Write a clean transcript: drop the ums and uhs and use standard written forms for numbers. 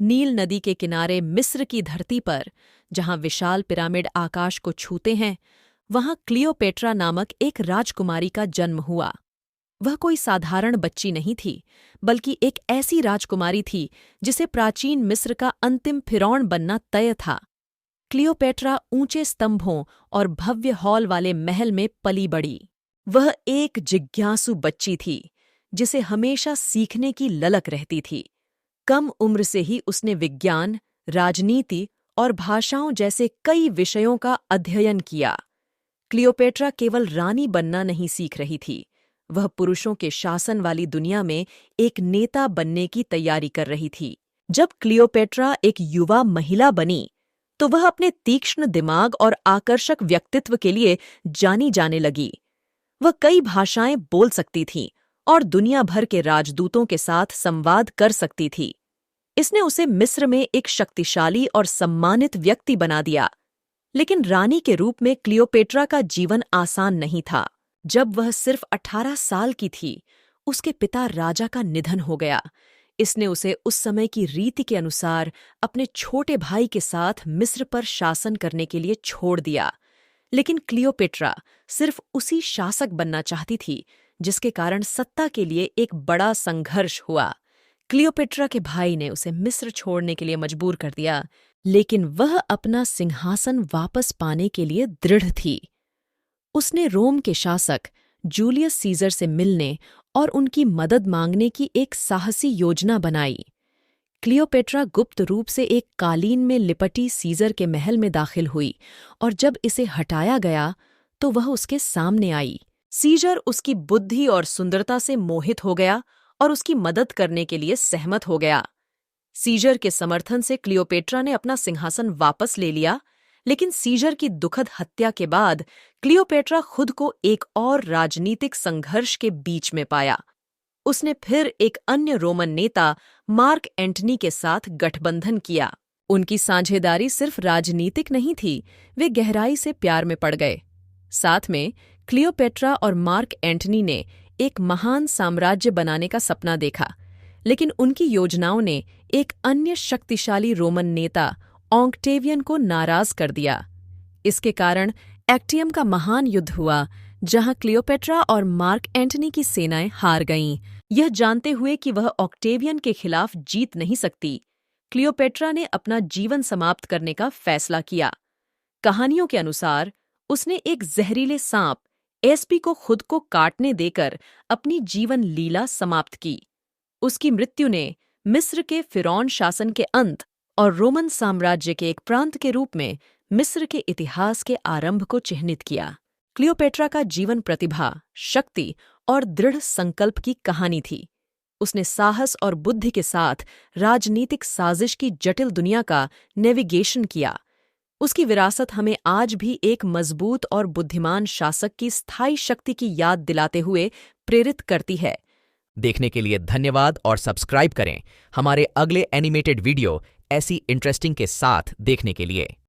नील नदी के किनारे मिस्र की धरती पर, जहां विशाल पिरामिड आकाश को छूते हैं, वहां क्लियोपेट्रा नामक एक राजकुमारी का जन्म हुआ। वह कोई साधारण बच्ची नहीं थी, बल्कि एक ऐसी राजकुमारी थी जिसे प्राचीन मिस्र का अंतिम फिरौन बनना तय था। क्लियोपेट्रा ऊंचे स्तंभों और भव्य हॉल वाले महल में पली बड़ी। वह एक जिज्ञासु बच्ची थी, जिसे हमेशा सीखने की ललक रहती थी। कम उम्र से ही उसने विज्ञान, राजनीति और भाषाओं जैसे कई विषयों का अध्ययन किया। क्लियोपेट्रा केवल रानी बनना नहीं सीख रही थी, वह पुरुषों के शासन वाली दुनिया में एक नेता बनने की तैयारी कर रही थी। जब क्लियोपेट्रा एक युवा महिला बनी, तो वह अपने तीक्ष्ण दिमाग और आकर्षक व्यक्तित्व के लिए जानी जाने लगी। वह कई भाषाएं बोल सकती थी और दुनिया भर के राजदूतों के साथ संवाद कर सकती थी। इसने उसे मिस्र में एक शक्तिशाली और सम्मानित व्यक्ति बना दिया। लेकिन रानी के रूप में क्लियोपेट्रा का जीवन आसान नहीं था। जब वह सिर्फ 18 साल की थी, उसके पिता राजा का निधन हो गया। इसने उसे उस समय की रीति के अनुसार अपने छोटे भाई के साथ मिस्र पर शासन करने के लिए छोड़ दिया। लेकिन क्लियोपेट्रा सिर्फ उसी शासक बनना चाहती थी जिसके कारण सत्ता के लिए एक बड़ा संघर्ष हुआ। क्लियोपेट्रा के भाई ने उसे मिस्र छोड़ने के लिए मजबूर कर दिया, लेकिन वह अपना सिंहासन वापस पाने के लिए दृढ़ थी। उसने रोम के शासक जूलियस सीजर से मिलने और उनकी मदद मांगने की एक साहसी योजना बनाई। क्लियोपेट्रा गुप्त रूप से एक कालीन में लिपटी सीजर के महल में दाखिल हुई और जब इसे हटाया गया तो वह उसके सामने आई। सीजर उसकी बुद्धि और सुंदरता से मोहित हो गया और उसकी मदद करने के लिए सहमत हो गया। सीजर के समर्थन से क्लियोपेट्रा ने अपना सिंहासन वापस ले लिया, लेकिन सीजर की दुखद हत्या के बाद क्लियोपेट्रा खुद को एक और राजनीतिक संघर्ष के बीच में पाया। उसने फिर एक अन्य रोमन नेता मार्क एंटनी के साथ गठबंधन किया। उनकी साझेदारी सिर्फ राजनीतिक नहीं थी, वे गहराई से प्यार में पड़ गए। साथ में क्लियोपेट्रा और मार्क एंटनी ने एक महान साम्राज्य बनाने का सपना देखा, लेकिन उनकी योजनाओं ने एक अन्य शक्तिशाली रोमन नेता ऑक्टेवियन को नाराज कर दिया। इसके कारण एक्टियम का महान युद्ध हुआ, जहां क्लियोपेट्रा और मार्क एंटनी की सेनाएं हार गईं। यह जानते हुए कि वह ऑक्टेवियन के खिलाफ जीत नहीं सकती, क्लियोपेट्रा ने अपना जीवन समाप्त करने का फैसला किया। कहानियों के अनुसार उसने एक जहरीले सांप एस्पी को खुद को काटने देकर अपनी जीवन लीला समाप्त की। उसकी मृत्यु ने मिस्र के फिरौन शासन के अंत और रोमन साम्राज्य के एक प्रांत के रूप में मिस्र के इतिहास के आरंभ को चिह्नित किया। क्लियोपेट्रा का जीवन प्रतिभा, शक्ति और दृढ़ संकल्प की कहानी थी। उसने साहस और बुद्धि के साथ राजनीतिक साजिश की जटिल दुनिया का नेविगेशन किया। उसकी विरासत हमें आज भी एक मजबूत और बुद्धिमान शासक की स्थायी शक्ति की याद दिलाते हुए प्रेरित करती है। देखने के लिए धन्यवाद और सब्सक्राइब करें हमारे अगले एनिमेटेड वीडियो ऐसी इंटरेस्टिंग के साथ देखने के लिए।